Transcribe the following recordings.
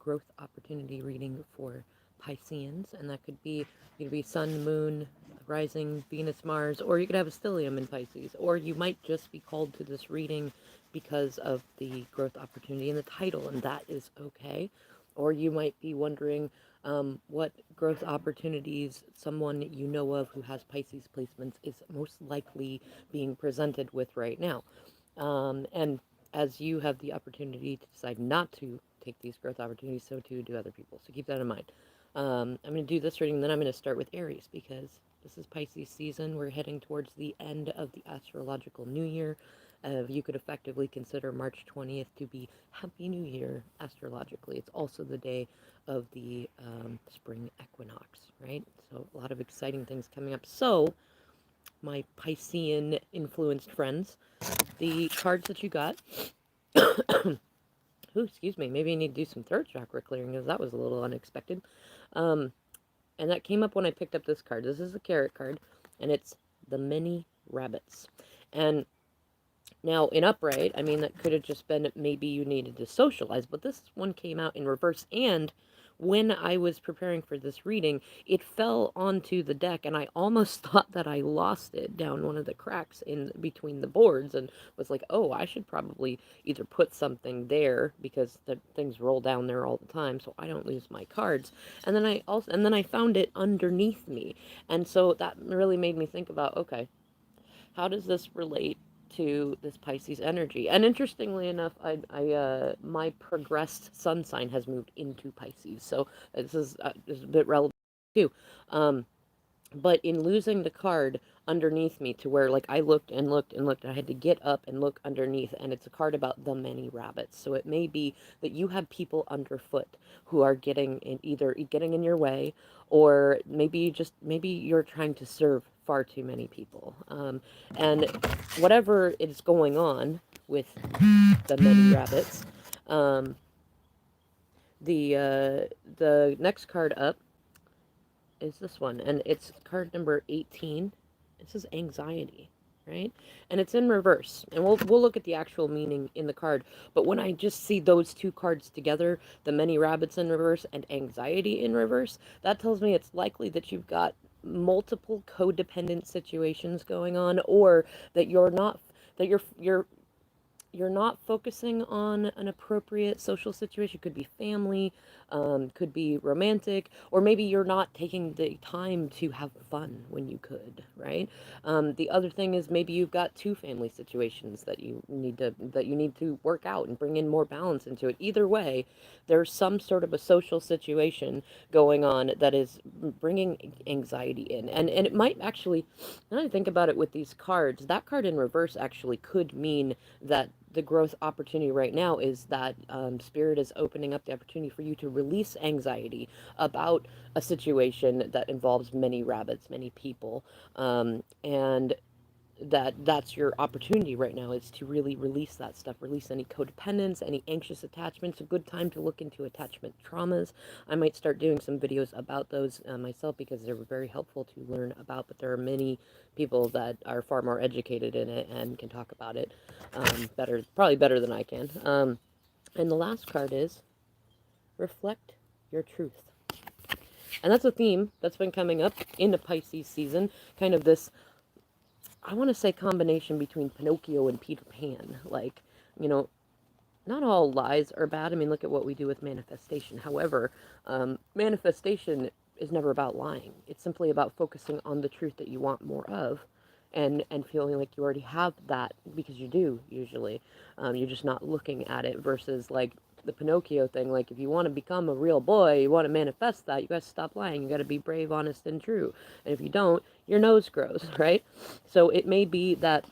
growth opportunity reading for Pisceans, and that could be Sun, Moon, Rising, Venus, Mars, or you could have a stellium in Pisces, or you might just be called to this reading because of the growth opportunity in the title, and that is okay. Or you might be wondering what growth opportunities someone you know of who has Pisces placements is most likely being presented with right now. And as you have the opportunity to decide not to take these growth opportunities, so too do other people. So keep that in mind. I'm going to do this reading, then I'm going to start with Aries because this is Pisces season. We're heading towards the end of the astrological new year. You could effectively consider March 20th to be Happy New Year astrologically. It's also the day of the spring equinox, right? So a lot of exciting things coming up. So, my Piscean influenced friends, the cards that you got. Ooh, excuse me. Maybe I need to do some throat chakra clearing because that was a little unexpected. Um, and that came up when I picked up this card. This is the carrot card, and it's the many rabbits. And now, in upright, I mean, that could have just been maybe you needed to socialize, but this one came out in reverse. And when I was preparing for this reading, it fell onto the deck, and I almost thought that I lost it down one of the cracks in between the boards, and was like, oh, I should probably either put something there because the things roll down there all the time, so I don't lose my cards. And then I found it underneath me, and so that really made me think about, okay, how does this relate to this Pisces energy? And interestingly enough, my progressed sun sign has moved into Pisces, so this is a bit relevant too. Um, but in losing the card underneath me to where like I looked and looked and looked, I had to get up and look underneath, and it's a card about the many rabbits. So it may be that you have people underfoot who are getting in, either getting in your way, or maybe you're trying to serve far too many people. And whatever is going on with the many rabbits, um, the next card up is this one, and it's card number 18. It says anxiety, right? And it's in reverse. And we'll look at the actual meaning in the card. But when I just see those two cards together, the many rabbits in reverse and anxiety in reverse, that tells me it's likely that you've got multiple codependent situations going on, or that you're not focusing on an appropriate social situation. Could be family, could be romantic, or maybe you're not taking the time to have fun when you could, right? The other thing is maybe you've got two family situations that you need to work out and bring in more balance into it. Either way, there's some sort of a social situation going on that is bringing anxiety in, and it might actually. Now I think about it with these cards, that card in reverse actually could mean that the growth opportunity right now is that spirit is opening up the opportunity for you to release anxiety about a situation that involves many rabbits, many people, and that's your opportunity right now is to really release that stuff, release any codependence, any anxious attachments. A good time to look into attachment traumas. I might start doing some videos about those myself because they're very helpful to learn about, but there are many people that are far more educated in it and can talk about it better, probably better than I can. And the last card is reflect your truth. And that's a theme that's been coming up in the Pisces season, kind of this, I want to say, combination between Pinocchio and Peter Pan. Like, you know, not all lies are bad. I mean, look at what we do with manifestation. However, manifestation is never about lying. It's simply about focusing on the truth that you want more of, and feeling like you already have that because you do usually. You're just not looking at it versus like the Pinocchio thing. Like if you want to become a real boy, you want to manifest that, you got to stop lying. You got to be brave, honest, and true. And if you don't, your nose grows, right? So it may be that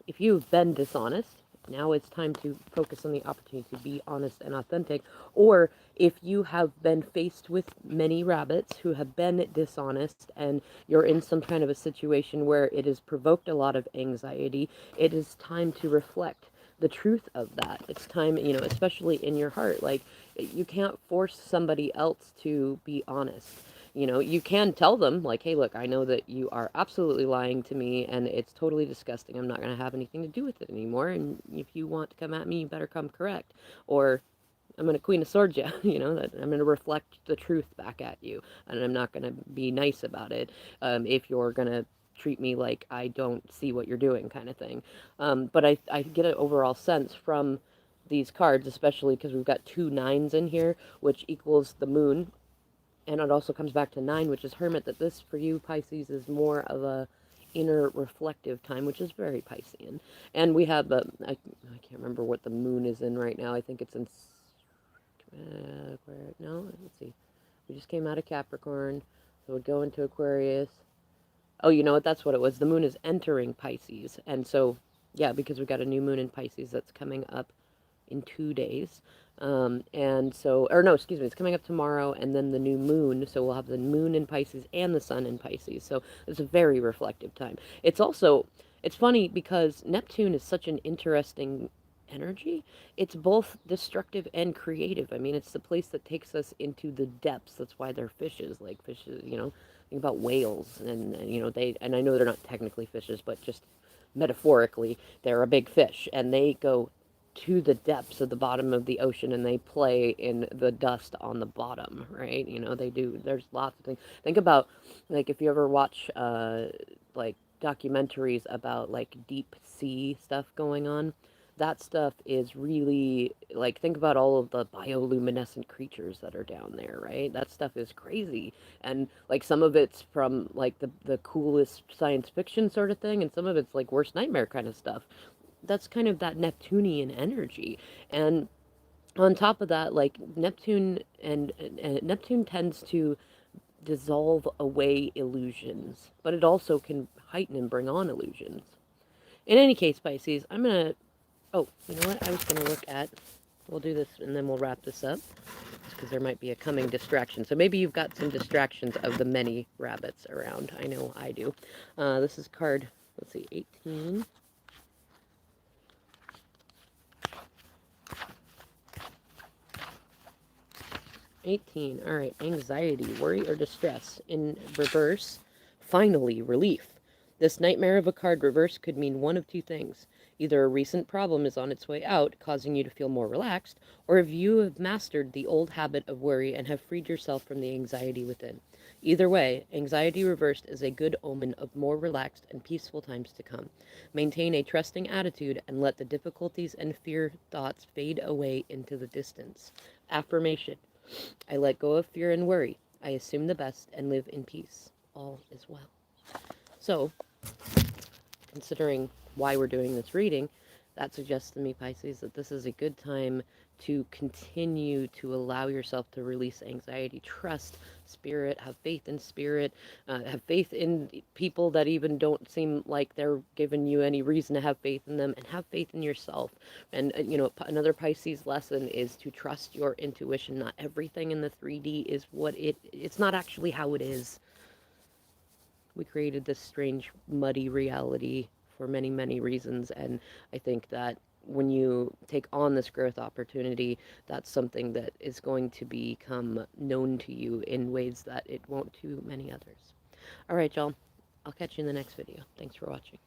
if you've been dishonest, now it's time to focus on the opportunity to be honest and authentic. Or if you have been faced with many rabbits who have been dishonest and you're in some kind of a situation where it has provoked a lot of anxiety, it is time to reflect the truth of that. It's time, especially in your heart. Like, you can't force somebody else to be honest. You can tell them, like, hey, look, I know that you are absolutely lying to me and it's totally disgusting. I'm not going to have anything to do with it anymore. And if you want to come at me, you better come correct. Or I'm gonna Queen of Swords you, you know, that I'm gonna reflect the truth back at you, and I'm not gonna be nice about it if you're gonna treat me like I don't see what you're doing, kind of thing. But I get an overall sense from these cards, especially because we've got two nines in here, which equals the moon, and it also comes back to nine, which is Hermit, that this for you, Pisces, is more of a inner reflective time, which is very Piscean. And we have I can't remember what the moon is in right now. I think it's in no, let's see. We just came out of Capricorn, so it would go into Aquarius. Oh, you know what? That's what it was. The moon is entering Pisces, and so yeah, because we got a new moon in Pisces that's coming up in 2 days. And so, or no, excuse me, it's coming up tomorrow, and then the new moon. So we'll have the moon in Pisces and the sun in Pisces. So it's a very reflective time. It's also, it's funny because Neptune is such an interesting energy. It's both destructive and creative. I mean, it's the place that takes us into the depths. That's why they're fishes, like fishes, you know, think about whales, and you know, and I know they're not technically fishes, but just metaphorically, they're a big fish, and they go to the depths of the bottom of the ocean, and they play in the dust on the bottom, right? You know, they do. There's lots of things. Think about, like, if you ever watch like documentaries about like deep sea stuff going on, that stuff is really, like, think about all of the bioluminescent creatures that are down there, right? That stuff is crazy. And like some of it's from like the coolest science fiction sort of thing, and some of it's like worst nightmare kind of stuff. That's kind of that Neptunian energy. And on top of that, like Neptune and Neptune tends to dissolve away illusions, but it also can heighten and bring on illusions. In any case, Pisces, I'm gonna. Oh, you know what? I was gonna look at. We'll do this and then we'll wrap this up, because there might be a coming distraction. So maybe you've got some distractions of the many rabbits around. I know I do. This is card. Let's see, 18. 18. All right. Anxiety, worry, or distress. In reverse, finally, relief. This nightmare of a card reverse could mean one of two things. Either a recent problem is on its way out, causing you to feel more relaxed, or if you have mastered the old habit of worry and have freed yourself from the anxiety within. Either way, anxiety reversed is a good omen of more relaxed and peaceful times to come. Maintain a trusting attitude and let the difficulties and fear thoughts fade away into the distance. Affirmation. I let go of fear and worry. I assume the best and live in peace. All is well. So, considering why we're doing this reading, that suggests to me, Pisces, that this is a good time to continue to allow yourself to release anxiety. Trust spirit, have faith in spirit, have faith in people that even don't seem like they're giving you any reason to have faith in them, and have faith in yourself. And, you know, another Pisces lesson is to trust your intuition. Not everything in the 3D is what it's not actually how it is. We created this strange, muddy reality for many, many reasons. And I think that when you take on this growth opportunity, that's something that is going to become known to you in ways that it won't to many others. All right, y'all. I'll catch you in the next video. Thanks for watching.